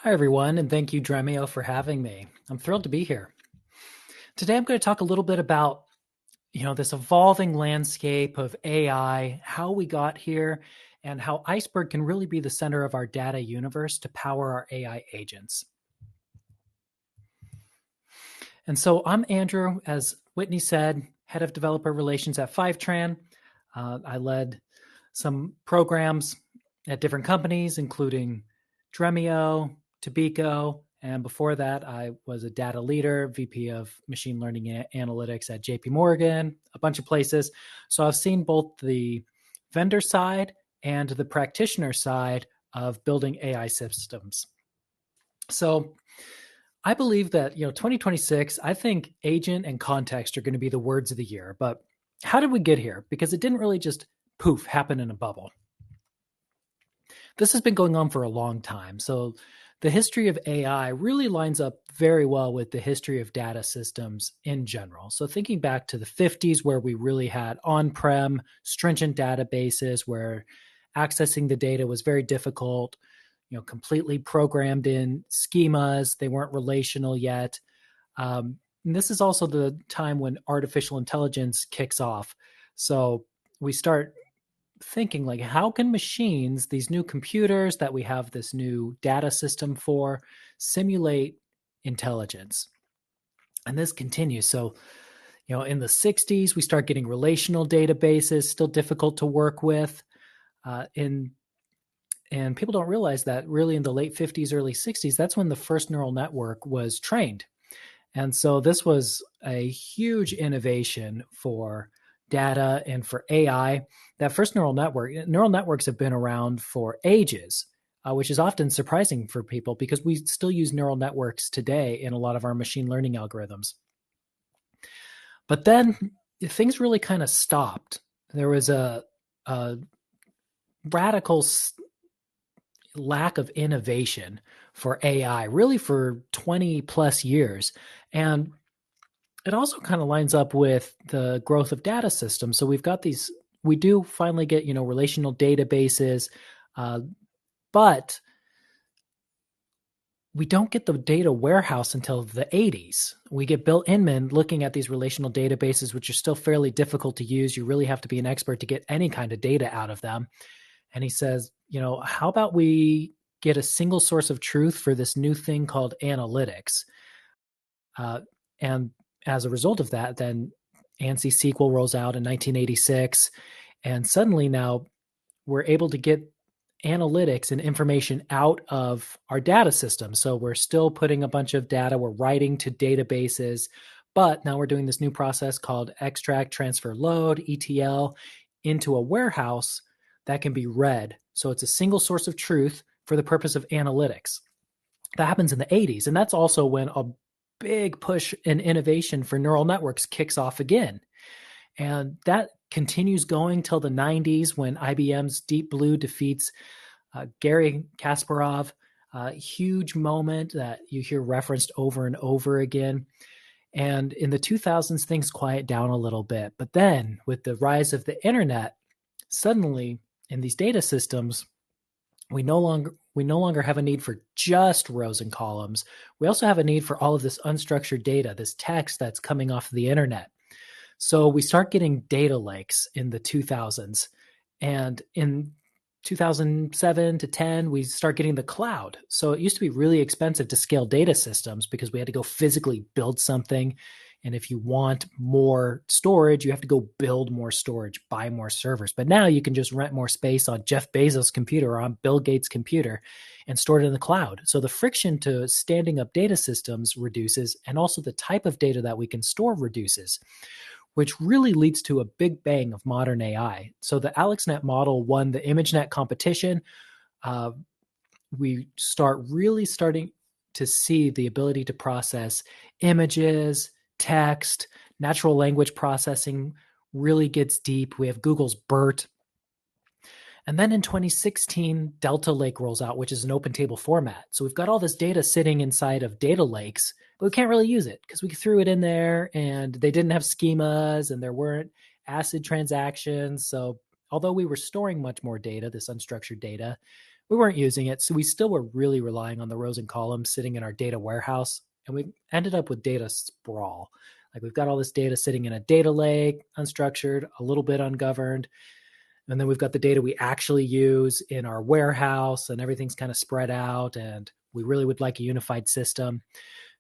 Hi, everyone, and thank you, Dremio, for having me. I'm thrilled to be here. Today, I'm going to talk a little bit about this evolving landscape of AI, how we got here, and how Iceberg can really be the center of our data universe to power our AI agents. And so, I'm Andrew, as Whitney said, head of developer relations at Fivetran. I led some programs at different companies, including Dremio, Tobico, and before that, I was a data leader, VP of machine learning analytics at JP Morgan, a bunch of places. So I've seen both the vendor side and the practitioner side of building AI systems. So I believe that 2026, I think agent and context are going to be the words of the year. But how did we get here? Because it didn't really just poof happen in a bubble. This has been going on for a long time. So the history of AI really lines up very well with the history of data systems in general. So thinking back to the 50s, where we really had on-prem stringent databases where accessing the data was very difficult, completely programmed in schemas. They weren't relational yet. And this is also the time when artificial intelligence kicks off. So we start thinking, like, how can machines, these new computers that we have this new data system for, simulate intelligence? And this continues. So in the 60s we start getting relational databases, still difficult to work with. And people don't realize that really in the late 50s, early 60s, that's when the first neural network was trained. And so this was a huge innovation for data and for AI. That first neural networks have been around for ages, which is often surprising for people because we still use neural networks today in a lot of our machine learning algorithms. But then things really kind of stopped. There was a radical lack of innovation for AI, really for 20 plus years. And it also kind of lines up with the growth of data systems. So we've got these, we do finally get, relational databases, but we don't get the data warehouse until the 80s. We get Bill Inman looking at these relational databases, which are still fairly difficult to use. You really have to be an expert to get any kind of data out of them. And he says, how about we get a single source of truth for this new thing called analytics? And as a result of that, then ANSI SQL rolls out in 1986. And suddenly now we're able to get analytics and information out of our data system. So we're still putting a bunch of data, we're writing to databases, but now we're doing this new process called extract, transfer, load, ETL, into a warehouse that can be read. So it's a single source of truth for the purpose of analytics. That happens in the 80s. And that's also when a big push in innovation for neural networks kicks off again. And that continues going till the 90s when IBM's Deep Blue defeats Gary Kasparov. A huge moment that you hear referenced over and over again. And in the 2000s, things quiet down a little bit. But then with the rise of the internet, suddenly in these data systems, we no longer have a need for just rows and columns. We also have a need for all of this unstructured data, this text that's coming off the internet. So we start getting data lakes in the 2000s. And in 2007 to 10, we start getting the cloud. So it used to be really expensive to scale data systems because we had to go physically build something. And if you want more storage, you have to go build more storage, buy more servers. But now you can just rent more space on Jeff Bezos' computer or on Bill Gates' computer and store it in the cloud. So the friction to standing up data systems reduces, and also the type of data that we can store reduces, which really leads to a big bang of modern AI. So the AlexNet model won the ImageNet competition. We starting to see the ability to process images, text, natural language processing really gets deep. We have Google's BERT. And then in 2016, Delta Lake rolls out, which is an open table format. So we've got all this data sitting inside of data lakes, but we can't really use it because we threw it in there and they didn't have schemas and there weren't ACID transactions. So although we were storing much more data, this unstructured data, we weren't using it. So we still were really relying on the rows and columns sitting in our data warehouse. And we ended up with data sprawl. Like we've got all this data sitting in a data lake, unstructured, a little bit ungoverned. And then we've got the data we actually use in our warehouse, and everything's kind of spread out. And we really would like a unified system.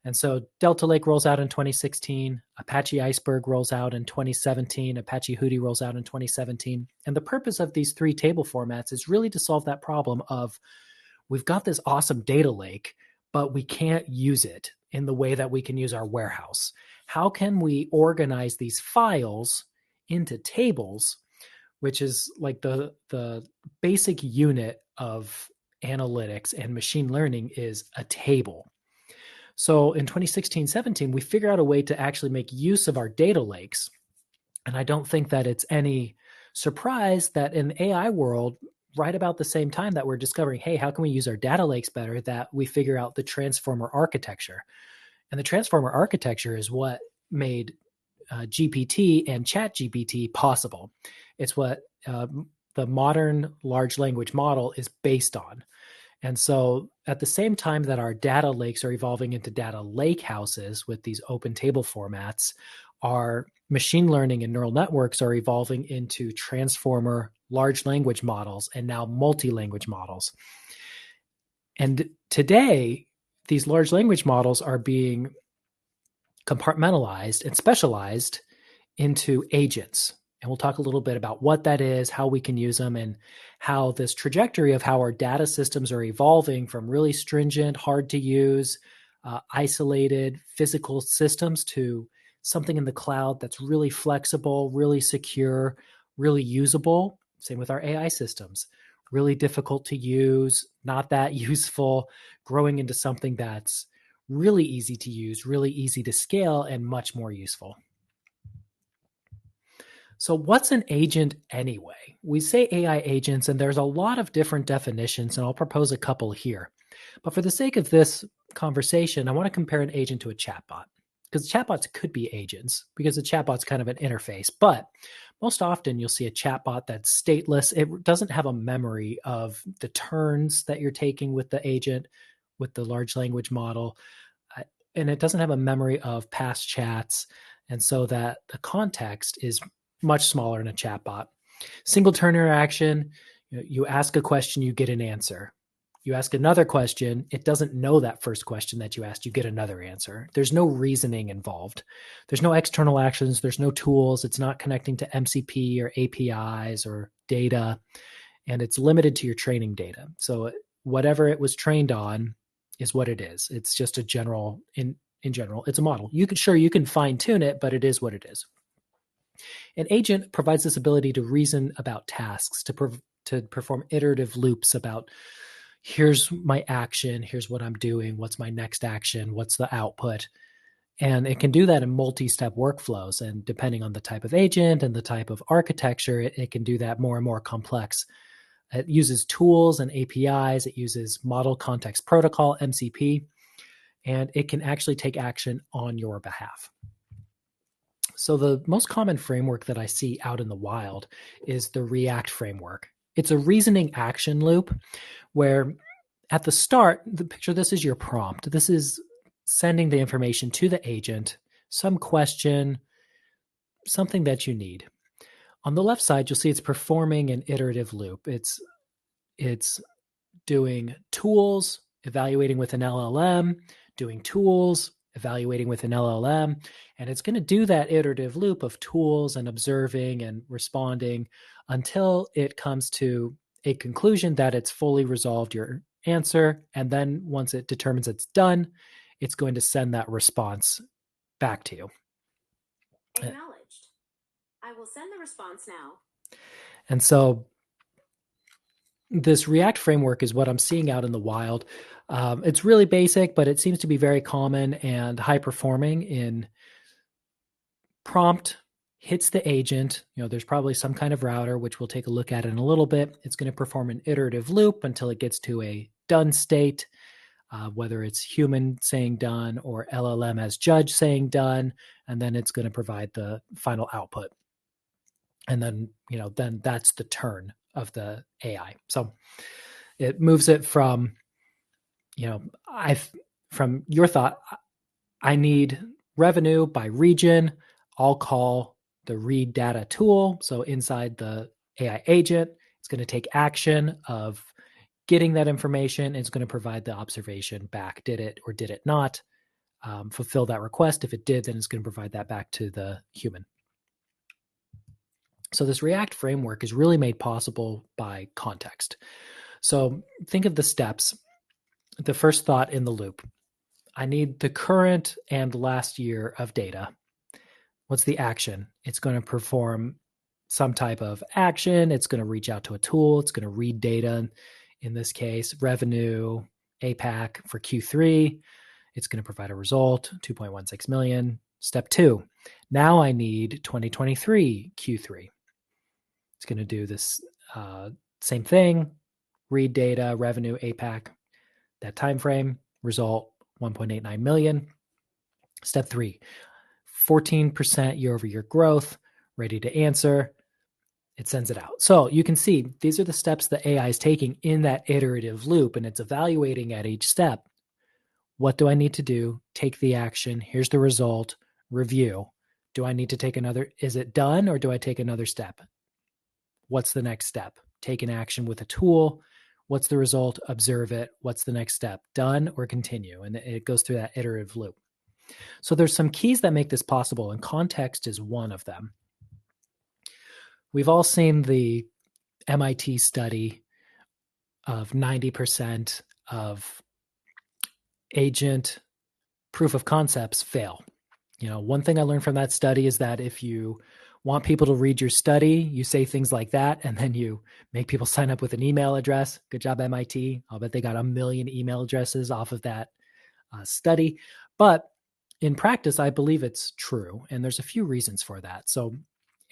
And so Delta Lake rolls out in 2016, Apache Iceberg rolls out in 2017, Apache Hudi rolls out in 2017. And the purpose of these three table formats is really to solve that problem of we've got this awesome data lake, but we can't use it in the way that we can use our warehouse. How can we organize these files into tables, which is like the basic unit of analytics and machine learning is a table. So in 2016-17, we figure out a way to actually make use of our data lakes. And I don't think that it's any surprise that in the AI world, right about the same time that we're discovering, hey, how can we use our data lakes better, that we figure out the transformer architecture. And the transformer architecture is what made GPT and ChatGPT possible. It's what the modern large language model is based on. And so at the same time that our data lakes are evolving into data lakehouses with these open table formats, our machine learning and neural networks are evolving into transformer large language models and now multi-language models. And today, these large language models are being compartmentalized and specialized into agents. And we'll talk a little bit about what that is, how we can use them, and how this trajectory of how our data systems are evolving from really stringent, hard to use, isolated physical systems to something in the cloud that's really flexible, really secure, really usable. Same with our AI systems. Really difficult to use, not that useful, growing into something that's really easy to use, really easy to scale, and much more useful. So what's an agent anyway? We say AI agents, and there's a lot of different definitions, and I'll propose a couple here. But for the sake of this conversation, I want to compare an agent to a chatbot, because chatbots could be agents, because a chatbot's kind of an interface. But most often you'll see a chatbot that's stateless. It doesn't have a memory of the turns that you're taking with the agent, with the large language model, and it doesn't have a memory of past chats. And so that the context is much smaller in a chatbot. Single turn interaction, you ask a question, you get an answer. You ask another question, it doesn't know that first question that you asked, you get another answer. There's no reasoning involved. There's no external actions, there's no tools, it's not connecting to MCP or APIs or data, and it's limited to your training data. So whatever it was trained on is what it is. It's just a general, in general, it's a model. You can fine tune it, but it is what it is. An agent provides this ability to reason about tasks, to perform iterative loops about here's my action, here's what I'm doing, what's my next action, what's the output. And it can do that in multi-step workflows. And depending on the type of agent and the type of architecture, it can do that more and more complex. It uses tools and APIs. It uses Model Context Protocol, MCP, and it can actually take action on your behalf. So the most common framework that I see out in the wild is the React framework. It's a reasoning action loop where at the start, picture this is your prompt. This is sending the information to the agent, some question, something that you need. On the left side, you'll see it's performing an iterative loop. It's doing tools, evaluating with an LLM, doing tools, evaluating with an LLM, and it's going to do that iterative loop of tools and observing and responding until it comes to a conclusion that it's fully resolved your answer. And then once it determines it's done, it's going to send that response back to you. Acknowledged. I will send the response now. And so this React framework is what I'm seeing out in the wild. It's really basic, but it seems to be very common and high performing in prompt, hits the agent. There's probably some kind of router, which we'll take a look at in a little bit. It's going to perform an iterative loop until it gets to a done state, whether it's human saying done or LLM as judge saying done, and then it's going to provide the final output. And then, then that's the turn of the AI. So it moves it from, from your thought, I need revenue by region. I'll call the read data tool. So inside the AI agent, it's going to take action of getting that information. It's going to provide the observation back. Did it or did it not fulfill that request? If it did, then it's going to provide that back to the human. So this React framework is really made possible by context. So think of the steps. The first thought in the loop. I need the current and last year of data. What's the action? It's going to perform some type of action. It's going to reach out to a tool. It's going to read data. In this case, revenue, APAC for Q3. It's going to provide a result, 2.16 million. Step 2. Now I need 2023 Q3. It's going to do this same thing, read data, revenue, APAC, that time frame, result 1.89 million. Step 3, 14% year over year growth, ready to answer. It sends it out. So you can see these are the steps the AI is taking in that iterative loop, and it's evaluating at each step. What do I need to do? Take the action. Here's the result. Review. Do I need to take another? Is it done, or do I take another step? What's the next step? Take an action with a tool. What's the result? Observe it. What's the next step? Done or continue? And it goes through that iterative loop. So there's some keys that make this possible, and context is one of them. We've all seen the MIT study of 90% of agent proof of concepts fail. One thing I learned from that study is that if you want people to read your study, you say things like that, and then you make people sign up with an email address. Good job, MIT. I'll bet they got 1 million email addresses off of that study. But in practice, I believe it's true, and there's a few reasons for that. So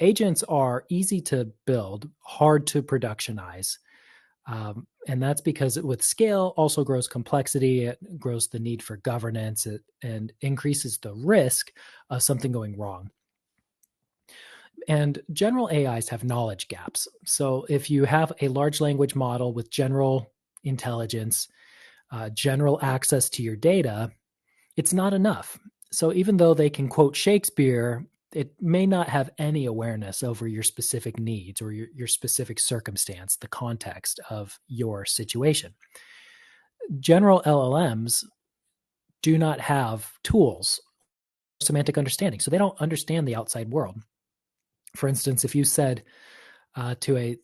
agents are easy to build, hard to productionize. And that's because with scale also grows complexity, it grows the need for governance, and increases the risk of something going wrong. And general AIs have knowledge gaps. So if you have a large language model with general intelligence, general access to your data, it's not enough. So even though they can quote Shakespeare, it may not have any awareness over your specific needs or your specific circumstance, the context of your situation. General LLMs do not have tools, semantic understanding, so they don't understand the outside world. For instance, if you said to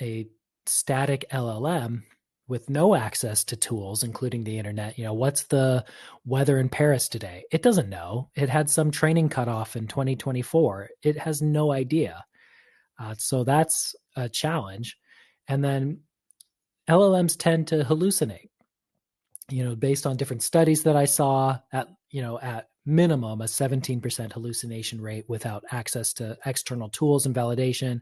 a static LLM with no access to tools, including the internet, what's the weather in Paris today? It doesn't know. It had some training cutoff in 2024. It has no idea. So that's a challenge. And then LLMs tend to hallucinate. Based on different studies that I saw, at minimum a 17% hallucination rate without access to external tools and validation,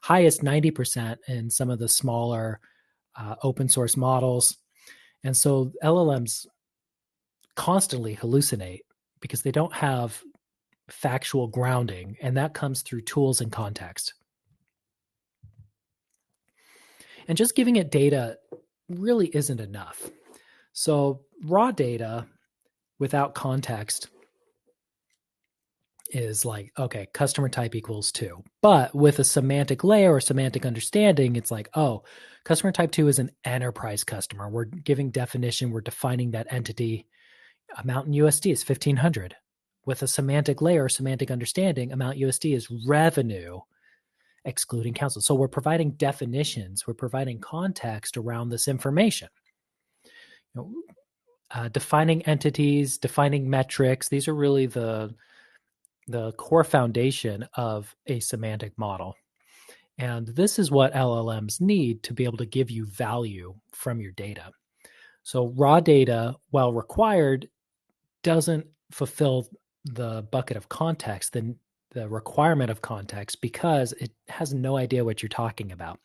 highest 90% in some of the smaller open source models. And so LLMs constantly hallucinate because they don't have factual grounding, and that comes through tools and context. And just giving it data really isn't enough. So raw data without context is like, okay, customer type equals 2. But with a semantic layer or semantic understanding, it's like, oh, customer type 2 is an enterprise customer. We're giving definition, we're defining that entity. Amount in USD is 1,500. With a semantic layer or semantic understanding, amount USD is revenue, excluding counsel. So we're providing definitions, we're providing context around this information. Defining entities, defining metrics, these are really the core foundation of a semantic model. And this is what LLMs need to be able to give you value from your data. So raw data, while required, doesn't fulfill the bucket of context, the requirement of context, because it has no idea what you're talking about.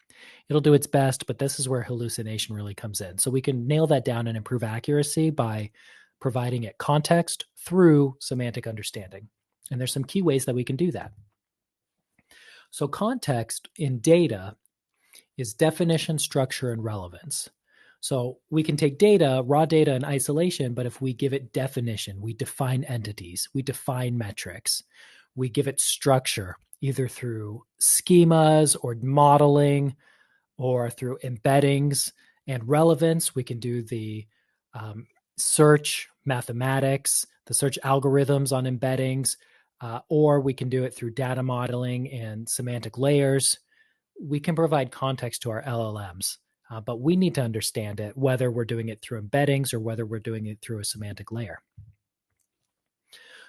It'll do its best, but this is where hallucination really comes in. So we can nail that down and improve accuracy by providing it context through semantic understanding. And there's some key ways that we can do that. So context in data is definition, structure, and relevance. So we can take data, raw data in isolation, but if we give it definition, we define entities, we define metrics, we give it structure, either through schemas or modeling or through embeddings and relevance, we can do the um, search mathematics, the search algorithms on embeddings, or we can do it through data modeling and semantic layers. We can provide context to our LLMs, but we need to understand it, whether we're doing it through embeddings or whether we're doing it through a semantic layer.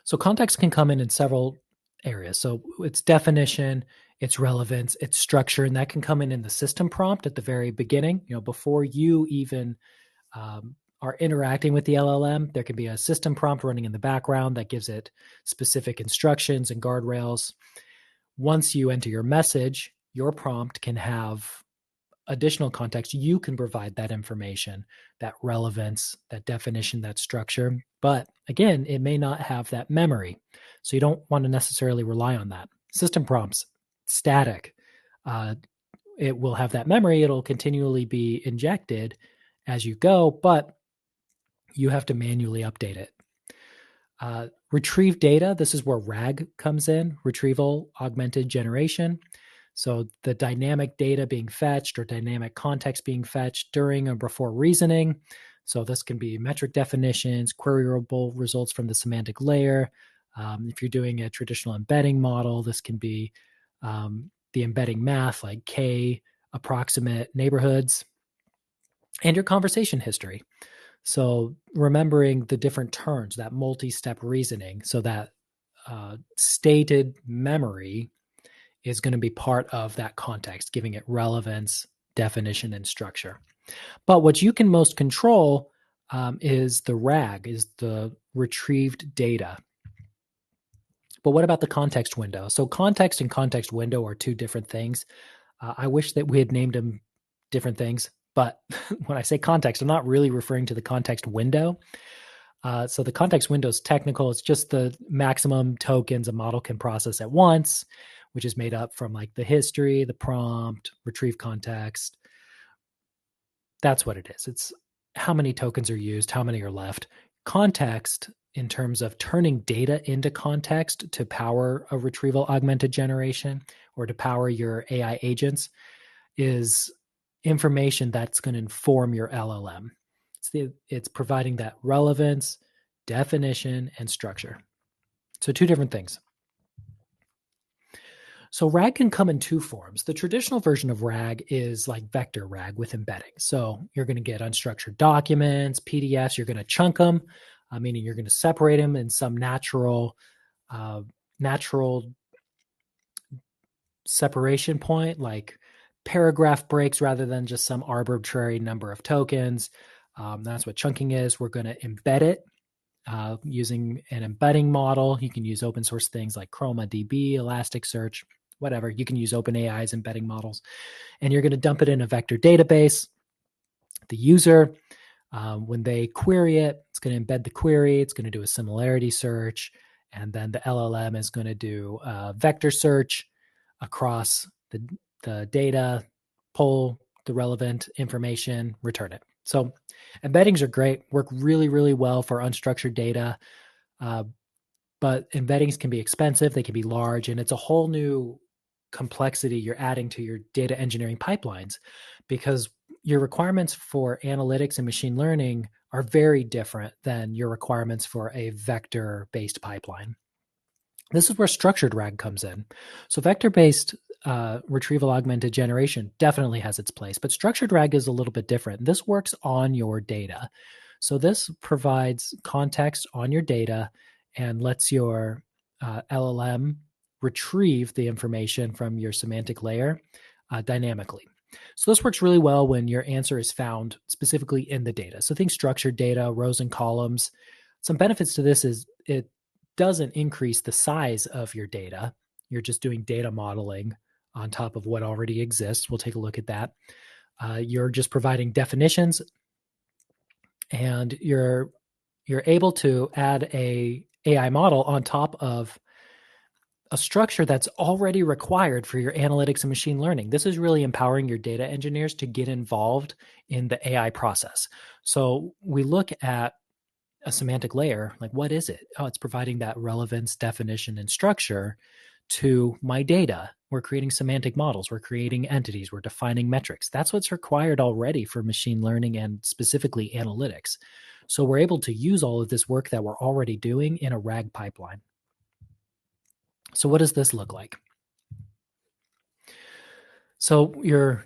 So context can come in several areas. So it's definition, its relevance, its structure, and that can come in the system prompt at the very beginning. Before you even are interacting with the LLM, there can be a system prompt running in the background that gives it specific instructions and guardrails. Once you enter your message, your prompt can have additional context. You can provide that information, that relevance, that definition, that structure. But again, it may not have that memory. So you don't want to necessarily rely on that. System prompts, static. It will have that memory. It'll continually be injected as you go, but you have to manually update it. Retrieve data. This is where RAG comes in, retrieval augmented generation. So the dynamic data being fetched or dynamic context being fetched during or before reasoning. So this can be metric definitions, queryable results from the semantic layer. If you're doing a traditional embedding model, this can be the embedding math like K, approximate neighborhoods, and your conversation history. So remembering the different turns, that multi-step reasoning, so that stated memory is going to be part of that context, giving it relevance, definition, and structure. But what you can most control is the RAG, is the retrieved data. But what about the context window? So context and context window are two different things. I wish that we had named them different things, but when I say context, I'm not really referring to the context window. So the context window is technical. It's just the maximum tokens a model can process at once, which is made up from like the history, the prompt, retrieve context. That's what it is. It's how many tokens are used, how many are left. Context, in terms of turning data into context to power a retrieval augmented generation or to power your AI agents, is information that's going to inform your LLM. It's providing that relevance, definition, and structure. So two different things. So RAG can come in two forms. The traditional version of RAG is like vector RAG with embedding. So you're going to get unstructured documents, PDFs. You're going to chunk them, meaning you're going to separate them in some natural separation point, like paragraph breaks rather than just some arbitrary number of tokens. That's what chunking is. We're going to embed it using an embedding model. You can use open source things like ChromaDB, Elasticsearch, whatever. You can use OpenAI's embedding models. And you're going to dump it in a vector database. The user, when they query it, it's going to embed the query. It's going to do a similarity search. And then the LLM is going to do a vector search across the data, pull the relevant information, return it. So embeddings are great, work really, really well for unstructured data. But embeddings can be expensive, they can be large, and it's a whole new complexity you're adding to your data engineering pipelines, because your requirements for analytics and machine learning are very different than your requirements for a vector-based pipeline. This is where structured RAG comes in. So vector-based retrieval augmented generation definitely has its place, but structured RAG is a little bit different. This works on your data. So this provides context on your data and lets your LLM retrieve the information from your semantic layer dynamically. So this works really well when your answer is found specifically in the data. So think structured data, rows and columns. Some benefits to this is it doesn't increase the size of your data. You're just doing data modeling on top of what already exists. We'll take a look at that. You're just providing definitions, and you're able to add a AI model on top of a structure that's already required for your analytics and machine learning. This is really empowering your data engineers to get involved in the AI process. So we look at a semantic layer, like what is it? Oh, it's providing that relevance, definition, and structure to my data. We're creating semantic models, we're creating entities, we're defining metrics. That's what's required already for machine learning and specifically analytics. So we're able to use all of this work that we're already doing in a RAG pipeline. So what does this look like? So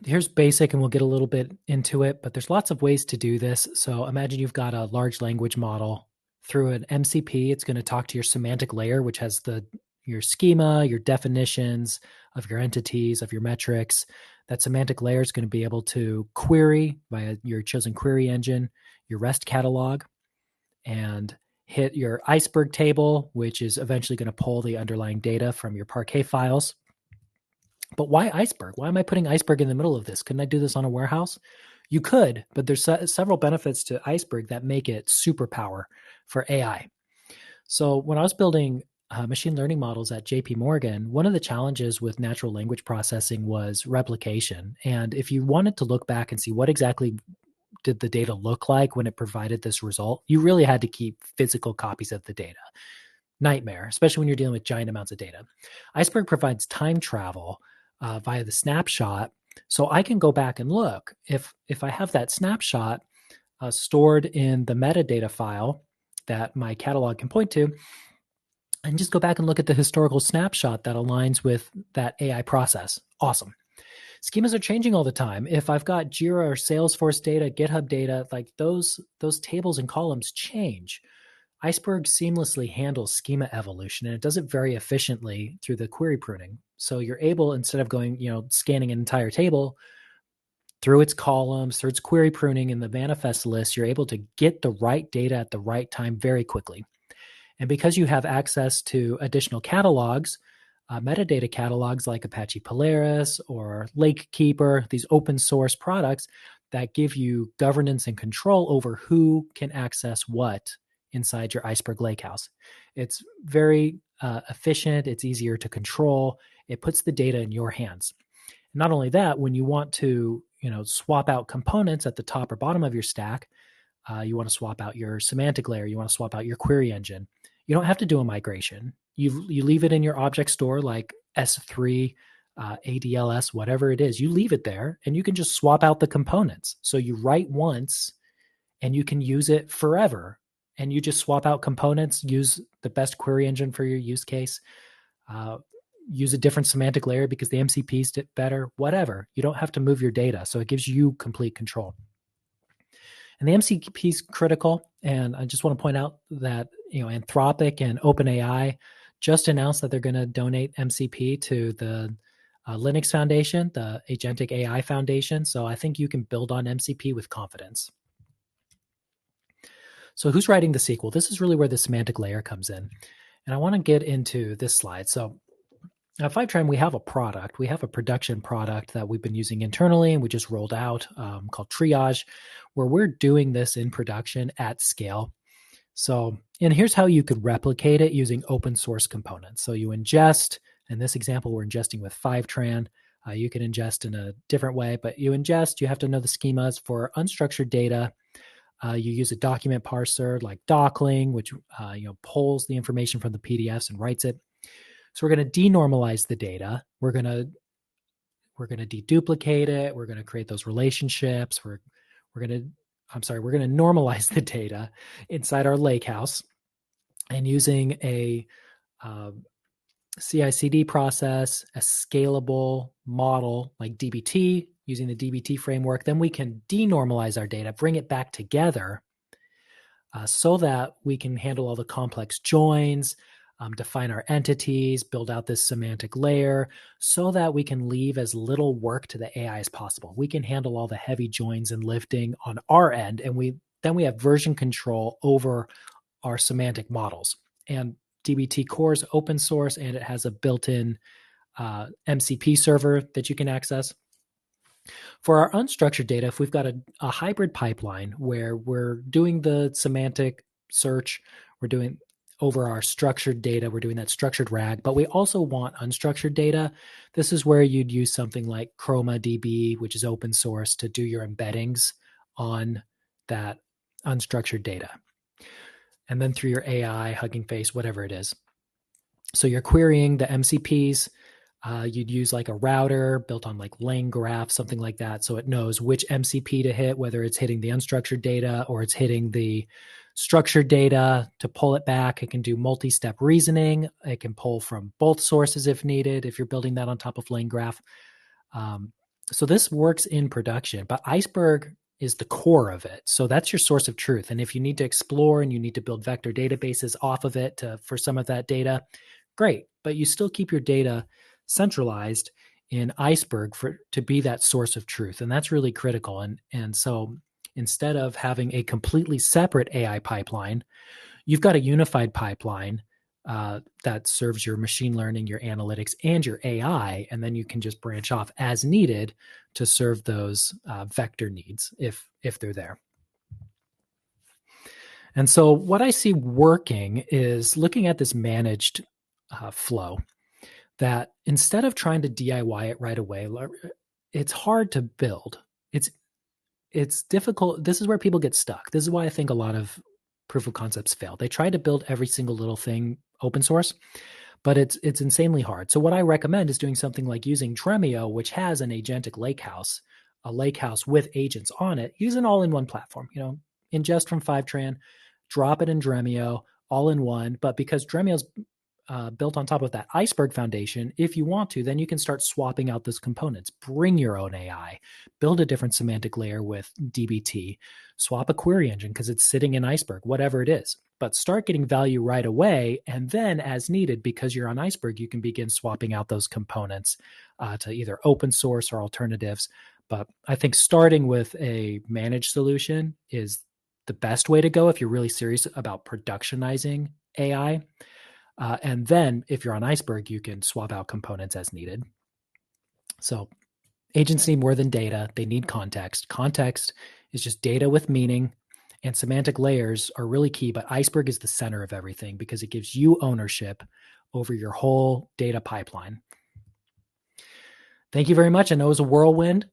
here's basic, and we'll get a little bit into it, but there's lots of ways to do this. So imagine you've got a large language model through an MCP. It's going to talk to your semantic layer, which has your schema, your definitions of your entities, of your metrics. That semantic layer is going to be able to query via your chosen query engine, your REST catalog, and hit your Iceberg table, which is eventually going to pull the underlying data from your Parquet files. But why Iceberg? Why am I putting Iceberg in the middle of this? Couldn't I do this on a warehouse? You could, but there's several benefits to Iceberg that make it superpower for AI. So when I was building machine learning models at JP Morgan, one of the challenges with natural language processing was replication. And if you wanted to look back and see what exactly did the data look like when it provided this result, you really had to keep physical copies of the data. Nightmare, especially when you're dealing with giant amounts of data. Iceberg provides time travel via the snapshot, so I can go back and look. If I have that snapshot stored in the metadata file that my catalog can point to, and just go back and look at the historical snapshot that aligns with that AI process. Awesome. Schemas are changing all the time. If I've got Jira or Salesforce data, GitHub data, like those tables and columns change. Iceberg seamlessly handles schema evolution, and it does it very efficiently through the query pruning. So you're able, instead of going, scanning an entire table through its columns, through its query pruning in the manifest list, you're able to get the right data at the right time very quickly. And because you have access to additional catalogs, metadata catalogs like Apache Polaris or Lakekeeper, these open source products that give you governance and control over who can access what inside your Iceberg Lakehouse. It's very efficient. It's easier to control. It puts the data in your hands. Not only that, when you want to, swap out components at the top or bottom of your stack, you want to swap out your semantic layer, you want to swap out your query engine. You don't have to do a migration. You leave it in your object store like S3, ADLS, whatever it is. You leave it there, and you can just swap out the components. So you write once, and you can use it forever. And you just swap out components, use the best query engine for your use case, use a different semantic layer because the MCPs did better, whatever. You don't have to move your data. So it gives you complete control. And the MCP is critical. And I just want to point out that, Anthropic and OpenAI just announced that they're going to donate MCP to the Linux Foundation, the Agentic AI Foundation. So I think you can build on MCP with confidence. So who's writing the SQL? This is really where the semantic layer comes in. And I want to get into this slide. So at Fivetran, we have a product. We have a production product that we've been using internally, and we just rolled out called Triage, where we're doing this in production at scale. So, and here's how you could replicate it using open source components. So you ingest, in this example, we're ingesting with Fivetran. You can ingest in a different way, but you have to know the schemas for unstructured data. You use a document parser like Dockling, which pulls the information from the PDFs and writes it. So we're going to denormalize the data. We're going to deduplicate it. We're going to create those relationships. We're going to normalize the data inside our lakehouse, and using a CI/CD process, a scalable model like dbt, using the dbt framework, then we can denormalize our data, bring it back together so that we can handle all the complex joins, define our entities, build out this semantic layer so that we can leave as little work to the AI as possible. We can handle all the heavy joins and lifting on our end, and we have version control over our semantic models. And dbt core is open source, and it has a built-in MCP server that you can access. For our unstructured data, if we've got a hybrid pipeline where we're doing the semantic search, we're doing over our structured data. We're doing that structured RAG, but we also want unstructured data. This is where you'd use something like ChromaDB, which is open source, to do your embeddings on that unstructured data. And then through your AI, Hugging Face, whatever it is. So you're querying the MCPs. You'd use like a router built on like LangGraph, something like that. So it knows which MCP to hit, whether it's hitting the unstructured data or it's hitting the structured data to pull it back. It can do multi-step reasoning. It can pull from both sources if needed, if you're building that on top of LangGraph. So this works in production, but Iceberg is the core of it. So that's your source of truth. And if you need to explore and you need to build vector databases off of it for some of that data, great. But you still keep your data centralized in Iceberg to be that source of truth. And that's really critical. And so instead of having a completely separate AI pipeline, you've got a unified pipeline that serves your machine learning, your analytics, and your AI. And then you can just branch off as needed to serve those vector needs if they're there. And so what I see working is looking at this managed flow, that instead of trying to DIY it right away, it's hard to build. It's difficult. This is where people get stuck. This is why I think a lot of proof of concepts fail. They try to build every single little thing open source, but it's insanely hard. So what I recommend is doing something like using Dremio, which has an agentic lakehouse, a lakehouse with agents on it. Use an all-in-one platform. Ingest from Fivetran, drop it in Dremio, all in one. But because Dremio's built on top of that Iceberg foundation, if you want to, then you can start swapping out those components. Bring your own AI, build a different semantic layer with DBT, swap a query engine because it's sitting in Iceberg, whatever it is. But start getting value right away. And then as needed, because you're on Iceberg, you can begin swapping out those components to either open source or alternatives. But I think starting with a managed solution is the best way to go if you're really serious about productionizing AI. And then if you're on Iceberg, you can swap out components as needed. So agents need more than data. They need context. Context is just data with meaning, and semantic layers are really key, but Iceberg is the center of everything because it gives you ownership over your whole data pipeline. Thank you very much. I know it was a whirlwind,